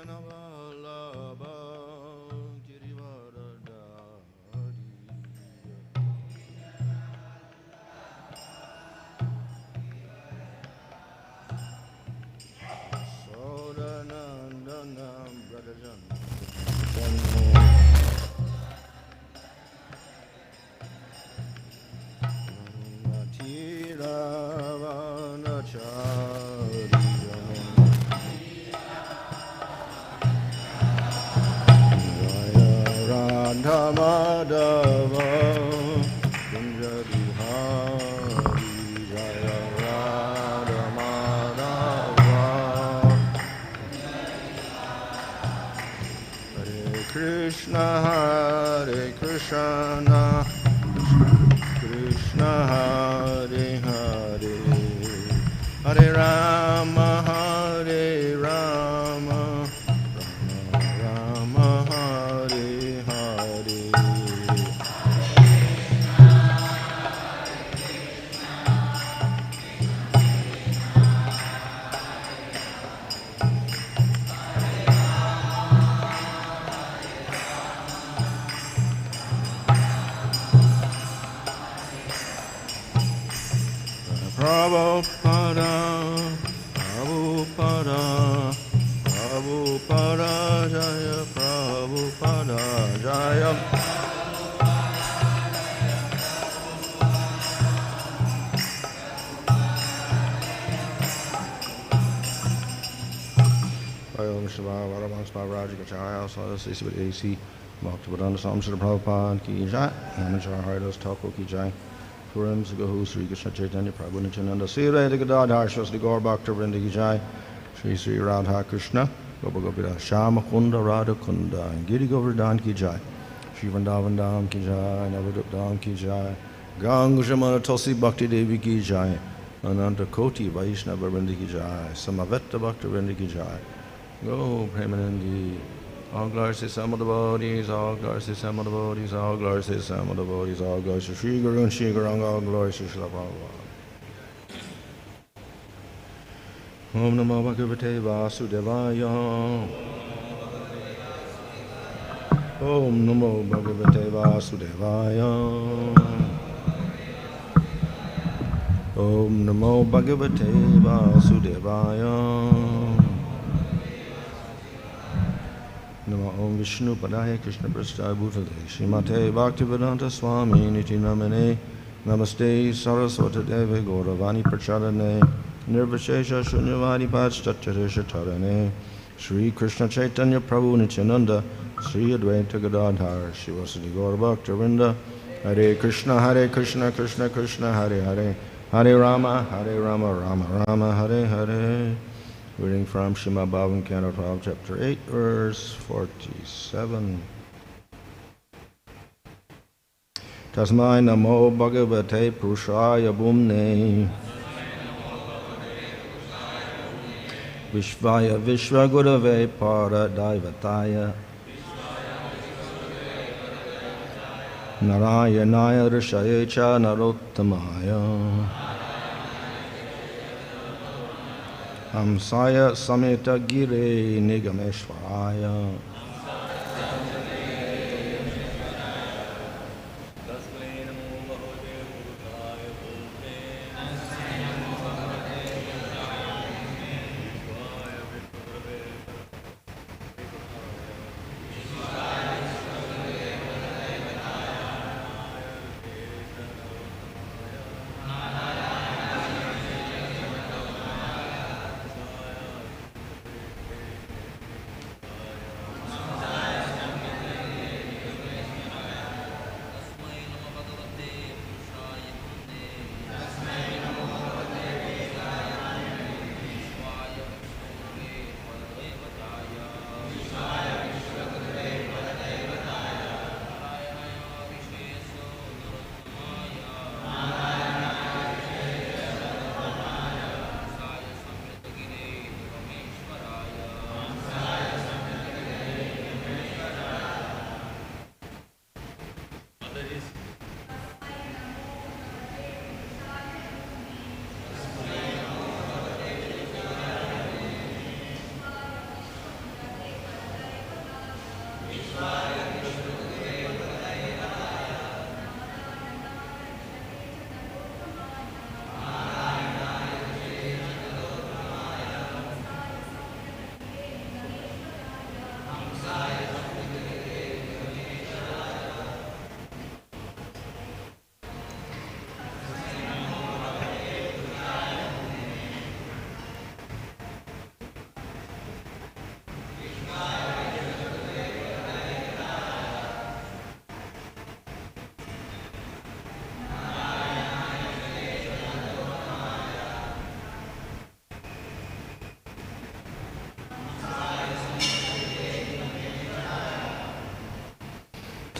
Krishna Vallabha Girivaradari Sodanandanam Bradajan Madhava Kunjari Hari Jaya Radha Madhava Hare Krishna Krishna Hare Hare Hare Rama Hare Rama Rama Hare Hare Prabhupada, Prabhupada, Prabhupada, Jaya Prabhupada, Jaya. Om Shiva Varamang Spavraji Gacharya Sadasi Sivadesi Bhaktivedanta Samsara Prabhupada Ki Jai Namachara Haridas Thakur Ki Jai Purim Sagahu Sri Krishna Chaitanya Prabhu Nityananda Sri Radha Gadadhar Shvasadi Gaur Bhakta Vrinda Ki Jai Shri Sri Radha Krishna Gopa Gopira Shama Kunda Radha Kunda and Giri Govardhan Ki Jai Shri Vrindavan Dham Ki Jai Navadvip Dham Ki Jai Ganga Jamana Tulsi Bhakti Devi Ki Jai Ananta Koti Vaishnava Vrinda Ki Jai Samaveta Bhakta Vrinda Ki Jai Go Premanandi all glories to some of the bodies, all glories to some of the bodies, all glories to some of the bodies, all glories to Sri Guru and Sri Guranga, all glories to Srila Prabhupada. Om Namo Bhagavate Vasudevaya. Om Namo Bhagavate Vasudevaya. Om Namo Bhagavate Vasudevaya. Namo Om Vishnu Padaya Krishna Prasthaya Bhutale Srimate Bhaktivedanta Swami Niti Namane Namaste Saraswata Deve Gauravani Prachadane Nirvashesha Shunyavadi Pachtacharisha Tarane Sri Krishna Chaitanya Prabhu Nityananda Sri Advaita Gadadhar Shivasadi Gaura Bhakta Vrinda Hare Krishna Krishna Krishna Hare Hare Hare Rama Rama Rama Hare Hare. Reading from Srimad Bhagavatam, Canto 12, Chapter 8, verse 47. Tasmai namo bhagavate puruṣāya bhūmne viśvāya viśva-gurave para-daivatāya nārāyaṇāya ṛṣaye ca narottamāya haṁsāya saṁyata-gire nigameśvarāya tasmai namo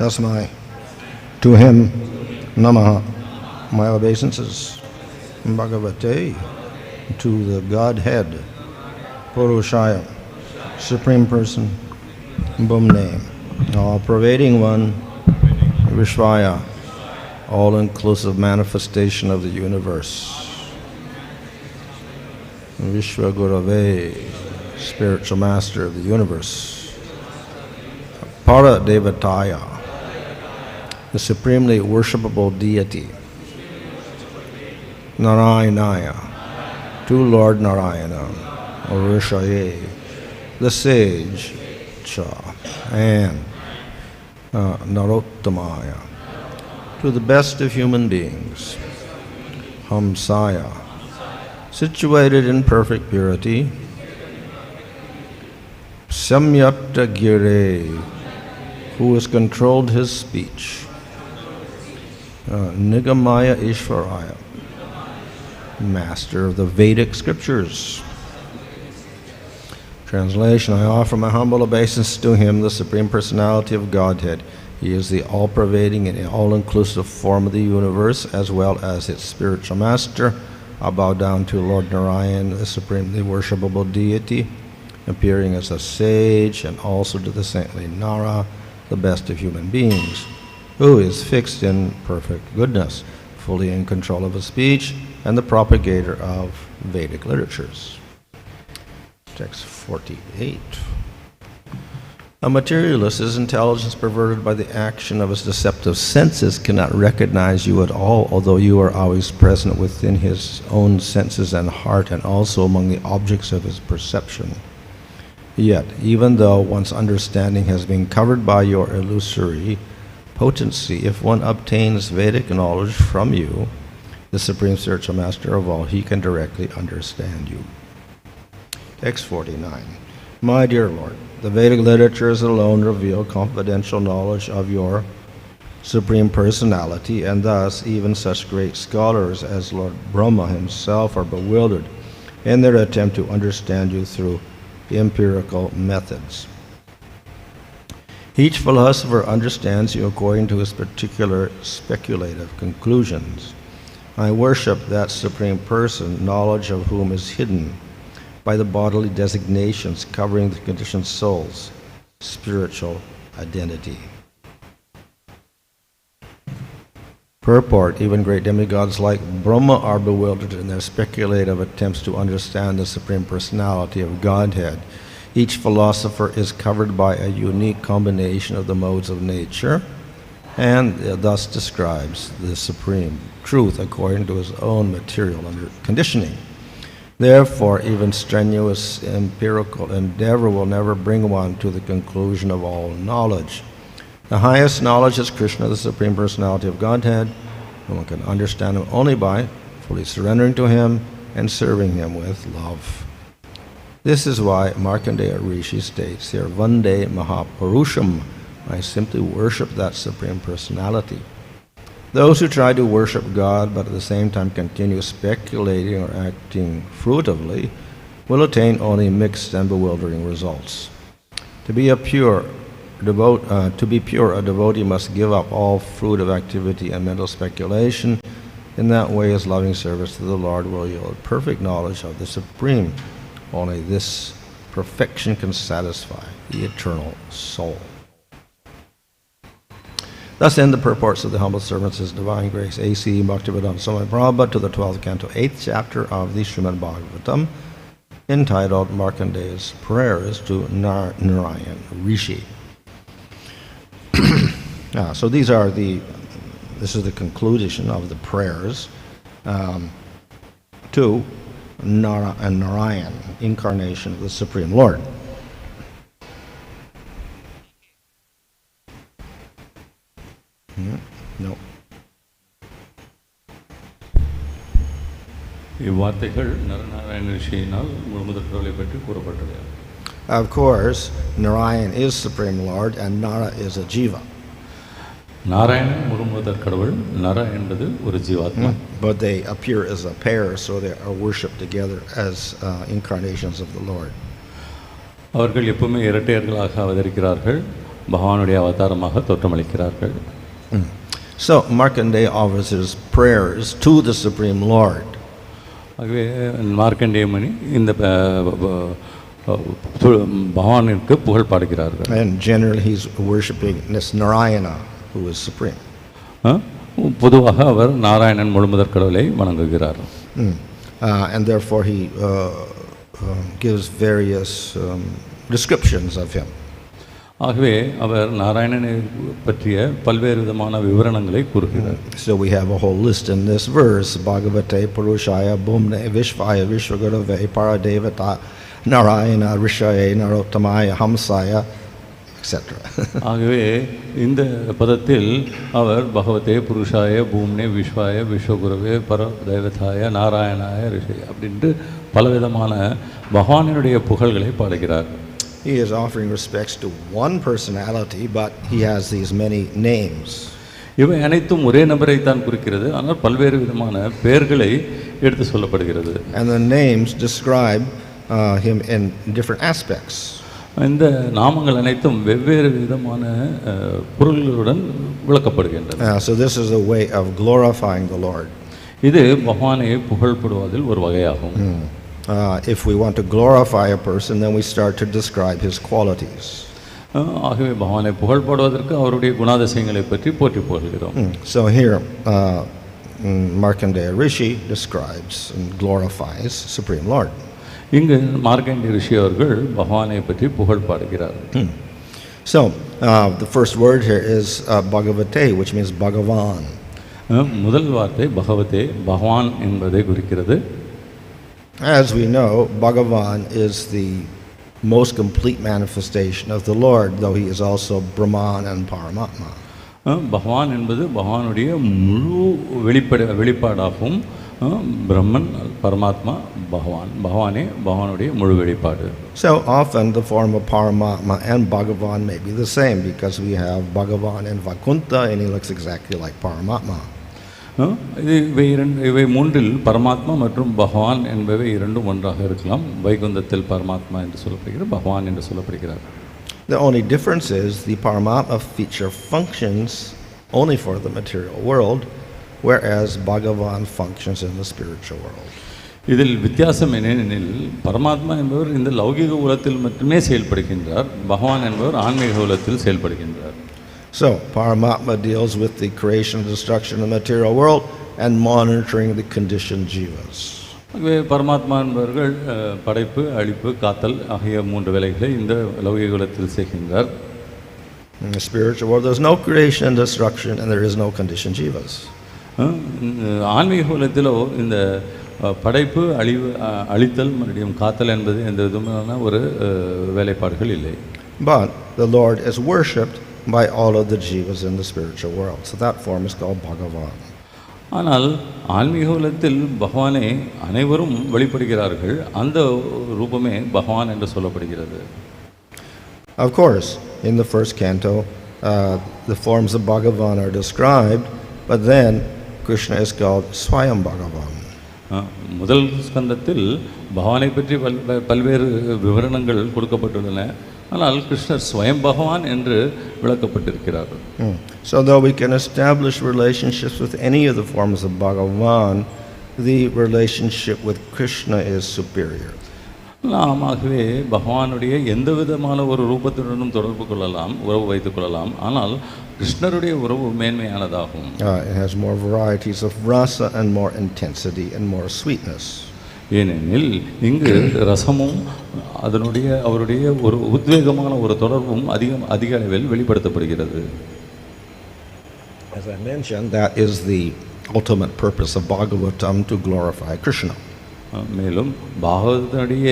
tasmai. To him, namaḥ, my obeisances. Bhagavate, to the Godhead, puruṣāya, Supreme Person, bhūmne, all-pervading one, viśvāya, all-inclusive manifestation of the universe. Viśva-gurave, spiritual master of the universe. Para-daivatāya, the supremely worshipable deity. Nārāyaṇāya, to Lord Nārāyaṇa, or ṛṣaye, the sage, and narottamāya, to the best of human beings. Haṁsāya, situated in perfect purity. Saṁyata-gire, who has controlled his speech. Nigama-īśvarāya, master of the Vedic scriptures. Translation: I offer my humble obeisance to him, the Supreme Personality of Godhead. He is the all-pervading and all-inclusive form of the universe, as well as its spiritual master. I bow down to Lord Nārāyaṇa, the supremely worshipable deity, appearing as a sage, and also to the saintly Nara, the best of human beings, who is fixed in perfect goodness, fully in control of his speech, and the propagator of Vedic literatures. Text 48. A materialist, his intelligence perverted by the action of his deceptive senses, cannot recognize you at all, although you are always present within his own senses and heart, and also among the objects of his perception. Yet, even though one's understanding has been covered by your illusory potency, if one obtains Vedic knowledge from you, the Supreme Spiritual Master of all, he can directly understand you. Text 49. My dear Lord, the Vedic literatures alone reveal confidential knowledge of your Supreme Personality, and thus even such great scholars as Lord Brahma himself are bewildered in their attempt to understand you through empirical methods. Each philosopher understands you according to his particular speculative conclusions. I worship that Supreme Person, knowledge of whom is hidden by the bodily designations covering the conditioned soul's spiritual identity. Purport: even great demigods like Brahma are bewildered in their speculative attempts to understand the Supreme Personality of Godhead. Each philosopher is covered by a unique combination of the modes of nature, and thus describes the Supreme Truth according to his own material conditioning. Therefore, even strenuous empirical endeavor will never bring one to the conclusion of all knowledge. The highest knowledge is Krsna, the Supreme Personality of Godhead, and one can understand him only by fully surrendering to him and serving him with love. This is why Markandeya Rishi states here, Vande Mahapuruṣam, I simply worship that Supreme Personality. Those who try to worship God but at the same time continue speculating or acting fruitively will attain only mixed and bewildering results. To be pure, a devotee must give up all fruitive activity and mental speculation. In that way, his loving service to the Lord will yield perfect knowledge of the Supreme. Only this perfection can satisfy the eternal soul. Thus end the purports of the humble servants of His Divine Grace, A.C. Bhaktivedanta Swami Prabhupada, to the 12th canto, 8th chapter of the Srimad Bhagavatam, entitled Markandeya's Prayers to Nārayaṇa Rishi. So this is the conclusion of the prayers to Nara and Narayan, incarnation of the Supreme Lord. No. Of course, Narayan is Supreme Lord and Nara is a jiva. But they appear as a pair, so they are worshipped together as incarnations of the Lord. பகவானுடைய அவதாரமாக தோற்றமளிக்கிறார்கள். So Markandeya offers his prayers to the Supreme Lord. ஆகவே மார்க்கண்டேய முனி இந்த பகவானிற்கு புகழ் பாடுகிறார்கள். And generally he's worshipping this Nārāyaṇa, who is supreme. பொதுவாக அவர் நாராயணன் முழுமுதற் கடவுளை வணங்குகிறார். And therefore he gives various descriptions of him. ஆகவே அவர் நாராயணனை பற்றிய பல்வேறு விதமான விவரணங்களை கூறுகிறார். So we have a whole list in this verse: bhagavate, puruṣāya, bhūmne, viśvāya, viśva-gurave, para-daivatāya, nārāyaṇa, ṛṣaye, narottamāya, haṁsāya, etc. ஆகவே இந்த பதத்தில் அவர் பகவதே, புருஷாய, பூம்னே, விஸ்வாய, விஸ்வ-குரவே, para-daivatāya, nārāyaṇāya, ṛṣaye அப்படின்ட்டு பலவிதமான பகவானினுடைய புகழ்களை பாடுகிறார். He is offering respects to one personality, but he has these many names. இவை அனைத்தும் ஒரே நபரை தான் குறிக்கிறது, ஆனால் பல்வேறு விதமான பெயர்களை எடுத்து சொல்லப்படுகிறது. And the names describe him in different aspects. இந்த நாமங்கள் அனைத்தும் வெவ்வேறு விதமான பொருள்களுடன் விளக்கப்படுகின்றன. So this is a way of glorifying the Lord. இது பகவானை புகழ்படுவதில் ஒரு வகையாகும். If we want to glorify a person, then we start to describe his qualities. ஆகவே பகவானை புகழ்படுவதற்கு அவருடைய குணாதிசயங்களை பற்றி போற்றி புகழ்கிறோம். So here Markandeya Rishi describes and glorifies Supreme Lord. இங்கு மார்க்கண்டேய ரிஷி அவர்கள் பகவானை பற்றி புகழ் பாடுகிறார். So the first word here is bhagavate, which means bhagavan. முதல் வார்த்தை பகவதே, பகவான் என்பதை குறிக்கிறது. As we know, Bhagavan is the most complete manifestation of the Lord, though he is also Brahman and Paramatma. பகவான் என்பது பகவானுடைய முழு வெளிப்பாடாகும். பிரம்மன், பரமாத்மா, பகவானே பகவானுடைய முழு வெளிப்பாடு. So often the form of Paramatma and Bhagavan may be the same, because we have Bhagavan in Vaikuntha and he looks exactly like Paramatma. இவை மூன்றில் பரமாத்மா மற்றும் பகவான் என்பவை இரண்டும் ஒன்றாக இருக்கலாம். வைகுந்தத்தில் பரமாத்மா என்று சொல்லப்படுகிறது, பகவான் என்று சொல்லப்படுகிறார். The only difference is the Paramatma feature functions only for the material world, whereas Bhagavan functions in the spiritual world. இதில் வித்தியாசம் என்னெனில் பரமாத்மா என்பவர் இந்த லௌகிக உலகத்தில் மட்டுமே செயல்படுகின்றார், பகவான் என்பவர் ஆன்மீக உலகத்தில் செயல்படுகின்றார். So Paramatma deals with the creation and destruction of the material world and monitoring the conditioned jivas. ஆகவே பரமாத்மா என்பவர்கள் படைப்பு, அழிப்பு, காத்தல் ஆகிய மூன்று வேலைகளை இந்த லௌகிக உலகத்தில் செய்கின்றார். In the spiritual world there is no creation and destruction and there is no conditioned jivas. ஆன்மீக உலகத்திலோ இந்த படைப்பு, அழித்தல், மறுபடியும் காத்தல் என்பது எந்த விதமான ஒரு வேலைப்பாடுகள் இல்லை. But the Lord is worshipped by all of the jivas in the spiritual world. So that form is called Bhagavan. ஆனால் ஆன்மீக உலகத்தில் பகவானை அனைவரும் வெளிப்படுகிறார்கள். அந்த ரூபமே பகவான் என்று சொல்லப்படுகிறது. Of course, in the first canto, the forms of Bhagavan are described, but then Krishna is called Swayam-Bhagavan. முதல் ஸ்கந்தத்தில் பகவானை பற்றி பல்வேறு விவரணங்கள் கொடுக்கப்பட்டுள்ளன. ஆனால் கிருஷ்ணர் ஸ்வயம் பகவான் என்று விளக்கப்பட்டிருக்கிறார். So though we can establish relationships with any of the forms of Bhagavan, the relationship with Krishna is superior. ஆகவே பகவானுடைய எந்த விதமான ஒரு ரூபத்துடனும் தொடர்பு கொள்ளலாம், உறவு வைத்துக் கொள்ளலாம். ஆனால் கிருஷ்ணருடைய உறவு மேன்மையானதாகும். It has more varieties of rasa and more intensity and more sweetness. ஏனெனில் இங்கு ரசமும் அவருடைய ஒரு உத்வேகமான ஒரு தொடர்பும் அதிக அளவில் வெளிப்படுத்தப்படுகிறது. As I mentioned, that is the ultimate purpose of Bhagavatam, to glorify Krishna. மேலும் பாகவதனுடைய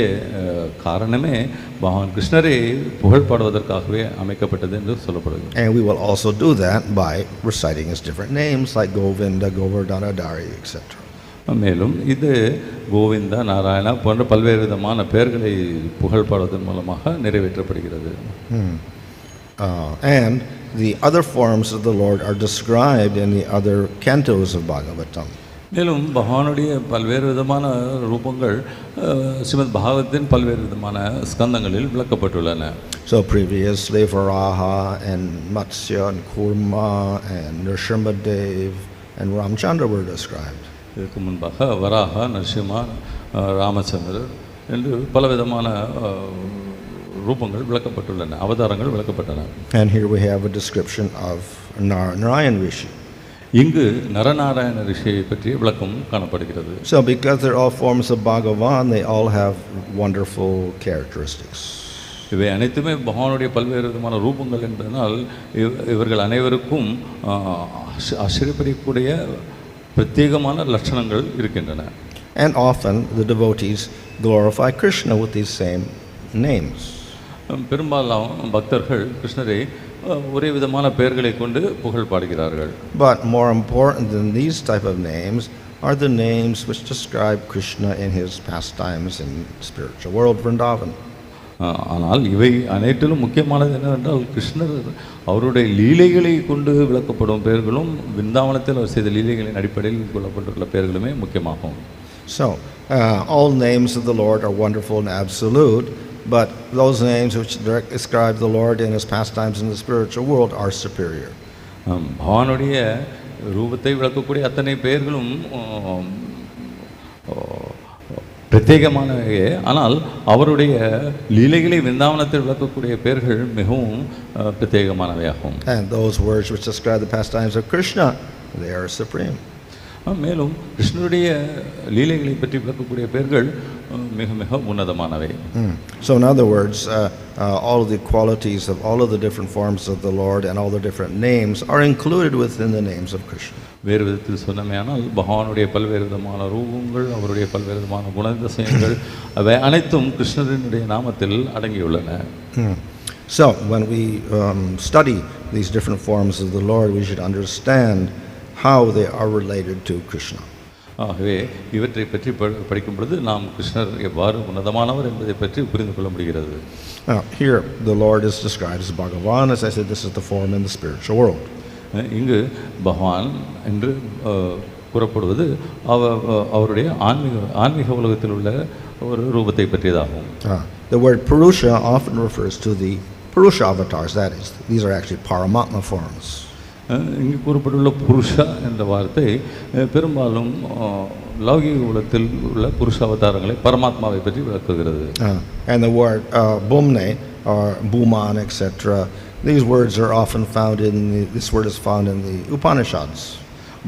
காரணமே பகவான் கிருஷ்ணரை புகழ் பாடுவதற்காகவே அமைக்கப்பட்டது என்று சொல்லப்படுகிறது. And we will also do that by reciting his different names like Govinda, Govardhana, Dari, etc. மேலும் இது கோவிந்தா, நாராயணா போன்ற பல்வேறு விதமான பெயர்களை புகழ் பாடுவதன் மூலமாக நிறைவேற்றப்படுகிறது. And the other forms of the Lord are described in the other cantos of Bhagavatam. மேலும் பகவானுடைய பல்வேறு விதமான ரூபங்கள் ஸ்ரீமத் பாகவத்தின் பல்வேறு விதமான ஸ்கந்தங்களில் விளக்கப்பட்டுள்ளன. So previously Varaha and Matsya and Kurma and Nrsimhadev and Ramchandra were described. இதற்கு முன்பாக வராக, நரசிம்மா, ராமச்சந்திரர் என்று பலவிதமான ரூபங்கள் விளக்கப்பட்டுள்ளன, அவதாரங்கள் விளக்கப்பட்டன. And here we have a description of Nārāyaṇa Rishi. இங்கு நரநாராயண ரிஷியை பற்றிய விளக்கம் காணப்படுகிறது. So because they're all forms of Bhagavan, they all have wonderful characteristics. இவை அனைத்துமே பகவானுடைய பல்வேறு விதமான ரூபங்கள் என்பதனால் இவர்கள் அனைவருக்கும் ஆச்சரியப்படக்கூடிய பிரத்யேகமான லட்சணங்கள் இருக்கின்றன. And often the devotees glorify Krishna with these same names. பெரும்பாலும் பக்தர்கள் கிருஷ்ணரை ஒரே விதமான பெயர்களை கொண்டு புகழ் பாடுகிறார்கள். But more important than these type of names are the names which describe Krishna in his pastimes in spiritual world Vrindavan. ஆனால் இவை அனைத்திலும் முக்கியமானது என்னவென்றால் கிருஷ்ணர் அவருடைய லீலைகளை கொண்டு விளக்கப்படும் பெயர்களும் விருந்தாவனத்தில் அவர் செய்த லீலைகளின் அடிப்படையில் கொள்ளப்பட்டுள்ள பெயர்களுமே முக்கியமாகும். So all names of the Lord are wonderful and absolute, but those names which describe the Lord in his pastimes in the spiritual world are superior. பகவானுடைய ரூபத்தை விளக்கக்கூடிய அத்தனை பெயர்களும் பிரத்யேகமானவையே, ஆனால் அவருடைய லீலைகளை விருந்தாவனத்தில் விளக்கக்கூடிய பெயர்கள் மிகவும் பிரத்யேகமானவையாகும். And those words which describe the pastimes of Krishna, they are supreme. மேலும் கிருஷ்ணருடைய லீலைகளை பற்றி விளக்கக்கூடிய பெயர்கள் மிக மிக உன்னதமானவை. So in other words, all of the qualities of all of the different forms of the Lord and all the different names are included within the names of Krishna. வேறு விதத்தில் சொன்னமையானால் பகவானுடைய பல்வேறு விதமான ரூபங்கள், அவருடைய பல்வேறு விதமான குணாதிசயங்கள் அவை அனைத்தும் கிருஷ்ணரினுடைய நாமத்தில் அடங்கியுள்ளன. So when we study these different forms of the Lord, we should understand how they are related to Krishna. ஆகவே இவற்றை பற்றி படிக்கும் பொழுது நாம் கிருஷ்ணர் எவ்வாறு உன்னதமானவர் என்பதை பற்றி புரிந்து கொள்ள முடிகிறது. Here the Lord is described as Bhagavan. As I said, this is the form in the spiritual world. இங்கு பகவான் என்று கூறப்படுவது அவருடைய ஆன்மீக உலகத்தில் உள்ள ஒரு ரூபத்தை பற்றியதாகும். The word Purusha often refers to the Purusha avatars, that is, these are actually Paramatma forms. இங்கு கூறப்பட்டுள்ள புருஷா என்ற வார்த்தை பெரும்பாலும் லௌகிக உலகத்தில் உள்ள புருஷ அவதாரங்களை பரமாத்மாவை பற்றி விளக்குகிறது. And the word bhūmne or bhūman, etc., these words are often found in this word is found in the Upanishads.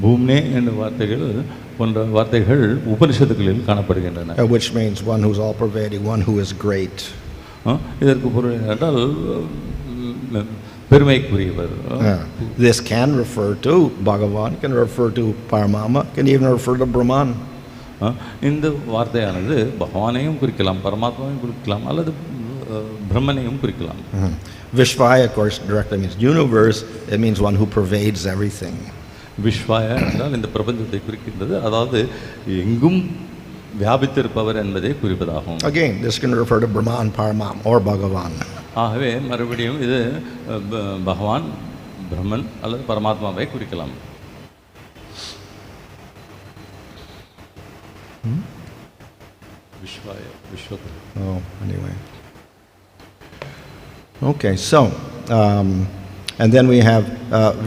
bhūmne என்ற வார்த்தைகள் போன்ற வார்த்தைகள் உபனிஷத்துகளில் காணப்படுகின்றன. Which means one who is all-pervading, one who is great. இதற்கு பொருள் என்னவென்றால் பெருமைக்குரியவர். This can refer to Bhagavan, can refer to Paramama, can even refer to Brahman. இந்த வார்த்தையானது பகவானையும் குறிக்கலாம், பரமாத்மாவையும் குறிக்கலாம், அல்லது பிரம்மனையும் குறிக்கலாம். Viśvāya, of course, directly means universe. It means one who pervades everything. viśvāya என்றால் இந்த பிரபஞ்சத்தை குறிக்கின்றது, அதாவது எங்கும் வியாபித்திருப்பவர் என்பதை குறிப்பதாகும். Again, this can refer to Brahman, Paramam, or Bhagavan. ஆகவே மறுபடியும் இது பகவான், பிரம்மன் அல்லது பரமாத்மாவை குறிக்கலாம். viśvāya, viśva-gurave. Oh, anyway. Okay, so, and then we have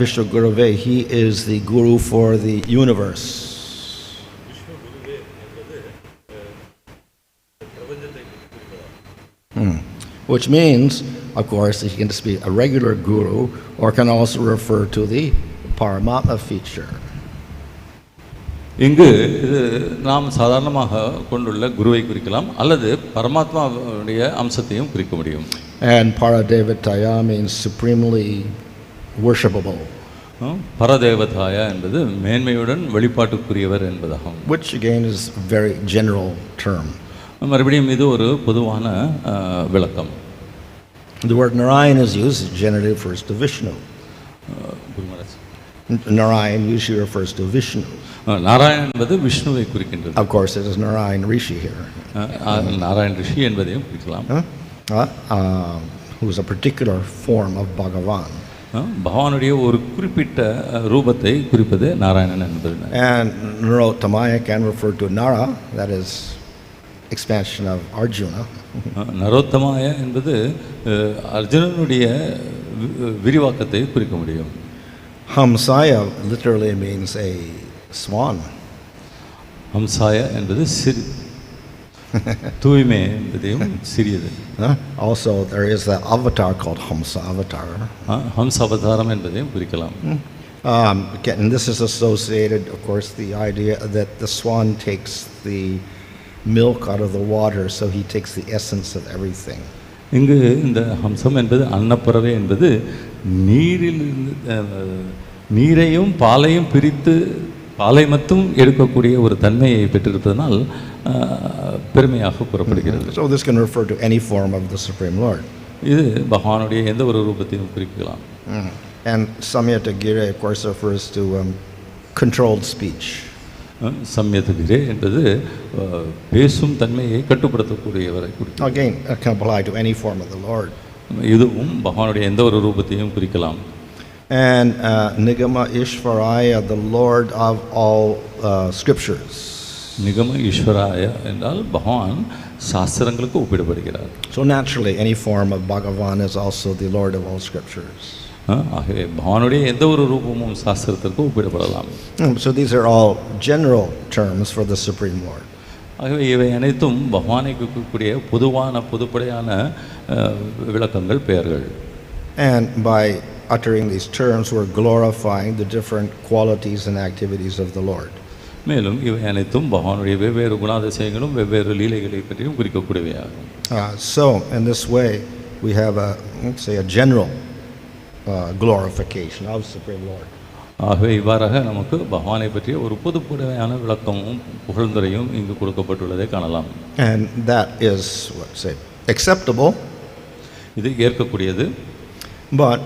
viśva-gurave. He is the guru for the universe. Which means, of course, he can just be a regular guru or can also refer to the Paramatma feature. இங்கு இது நாம் சாதாரணமாக கொண்டுள்ள குருவை குறிக்கலாம் அல்லது பரமாத்மாவுடைய அம்சத்தையும் குறிக்க முடியும். And para-daivatāya means supremely worshipable. para-daivatāya என்பது மேன்மையுடன் வெளிப்பாட்டுக்குரியவர் என்பதாகும். Which again is a very general term. மறுபடியும் இது ஒரு பொதுவான விளக்கம். The word Nārayaṇa is used, it generally refers to Vishnu. Nārayaṇa usually refers to Vishnu. Narayanan என்பது விஷ்ணுவை குறிக்கின்றது. Of course, it is Nārayaṇa Rishi here. Narayana ரிஷி என்பதையும் குறிக்கலாம். Who is a particular form of Bhagavan. பகவானுடைய ஒரு குறிப்பிட்ட ரூபத்தை குறிப்பது நாராயணன் என்பது. And narottamāya can refer to Nara, that is expansion of Arjuna. narottamāya என்பது அர்ஜுனனுடைய விரிவாக்கத்தை குறிக்க முடியும். Haṁsāya literally means a swan. haṁsāya என்பது சிறு தூய்மை என்பதையும் சிறியது. Also there is the avatar called Haṁsa avatar. ஹம்ச அவதாரம் என்பதையும் குறிக்கலாம். And this is associated, of course, the idea that the swan takes the milk out of the water, so he takes the essence of everything. இங்கு இந்த ஹம்சம் என்பது அன்னப்பறவை என்பது நீரையும் பாலையும் பிரித்து பாலை மட்டும் எடுக்கக்கூடிய ஒரு தன்மையை பெற்றிருப்பதனால் பெருமையாக கூறப்படுகிறது. So this can refer to any form of the Supreme Lord. இது பகவானுடைய எந்த ஒரு ரூபத்தையும் குறிக்கலாம். And saṁyata-gire, of course, refers to controlled speech. saṁyata-gire என்பது பேசும் தன்மையை கட்டுப்படுத்தக்கூடியவரை குறிக்கும். Again, it can apply to any form of the Lord. இதுவும் பகவானுடைய எந்த ஒரு ரூபத்தையும் குறிக்கலாம். And nigama-īśvarāya, the Lord of all scriptures. nigama-īśvarāya என்றால் பகவான் சாஸ்திரங்களுக்கு ஒப்பிடப்படுகிறார். So naturally, any form of Bhagavan is also the Lord of all scriptures. ஆகவே பகவானுடைய எந்த ஒரு ரூபமும் சாஸ்திரத்திற்கு ஒப்பிடப்படலாம். So these are all general terms for the Supreme Lord. ஆகவே இவை அனைத்தும் பகவானை குறிக்கக்கூடிய பொதுப்படையான விளக்கங்கள், பெயர்கள். And by uttering these terms, we're glorifying the different qualities and activities of the Lord. மேலும் இவை அனைத்தும் பகவானுடைய வெவ்வேறு குணாதிசயங்களும் வெவ்வேறு லீலைகளை பற்றியும் குறிக்கக்கூடியவையாகும். So in this way, we have a general glorification of Supreme Lord. ஆகவே இவ்வாறாக நமக்கு பகவானை பற்றிய ஒரு பொதுப்படையான விளக்கமும் புகழ்ந்துரையும் இங்கு கொடுக்கப்பட்டுள்ளதை காணலாம். And that is acceptable. இது ஏற்கக்கூடியது. But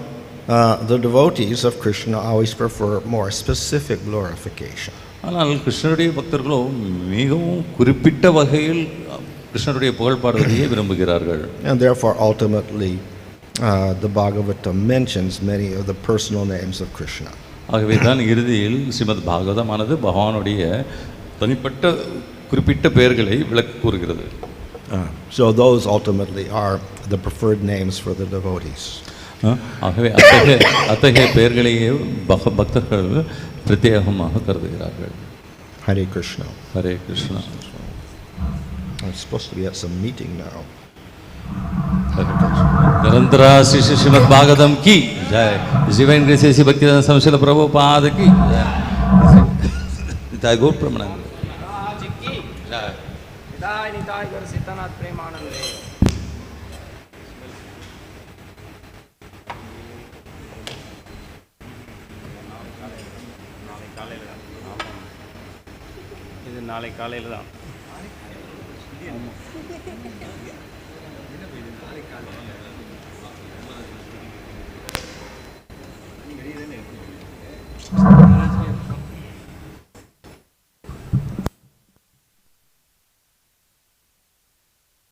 the devotees of Krishna always prefer more specific glorification. ஆனால் கிருஷ்ணருடைய பக்தர்களோ மிகவும் குறிப்பிட்ட வகையில் கிருஷ்ணருடைய புகழ் பாடுவதையே விரும்புகிறார்கள். And therefore ultimately the Bhagavatam mentions many of the personal names of Krishna. ஆகவே தான் இறுதியில் ஸ்ரீமத் பாகவதமானது பகவானுடைய தனிப்பட்ட குறிப்பிட்ட பெயர்களை விளக்கி கூறுகிறது. So those ultimately are the preferred names for the devotees. ஆகவே அத்தகைய பெயர்களையே பக்தர்கள் பிரத்யேகமாக கருதுகிறார்கள். Hare Krishna. Hare Krishna. I'm supposed to be at some meeting now. निरंतरा Shri Shrimad Bhagavatam की जय. जीवन ग्रेसी भक्तिवेदांत स्वामी श्रील प्रभुपाद की जय. गौर प्रमानंद की जय. निताय गौर सीतानाथ प्रेमानंद. நாளை காலையில் தான்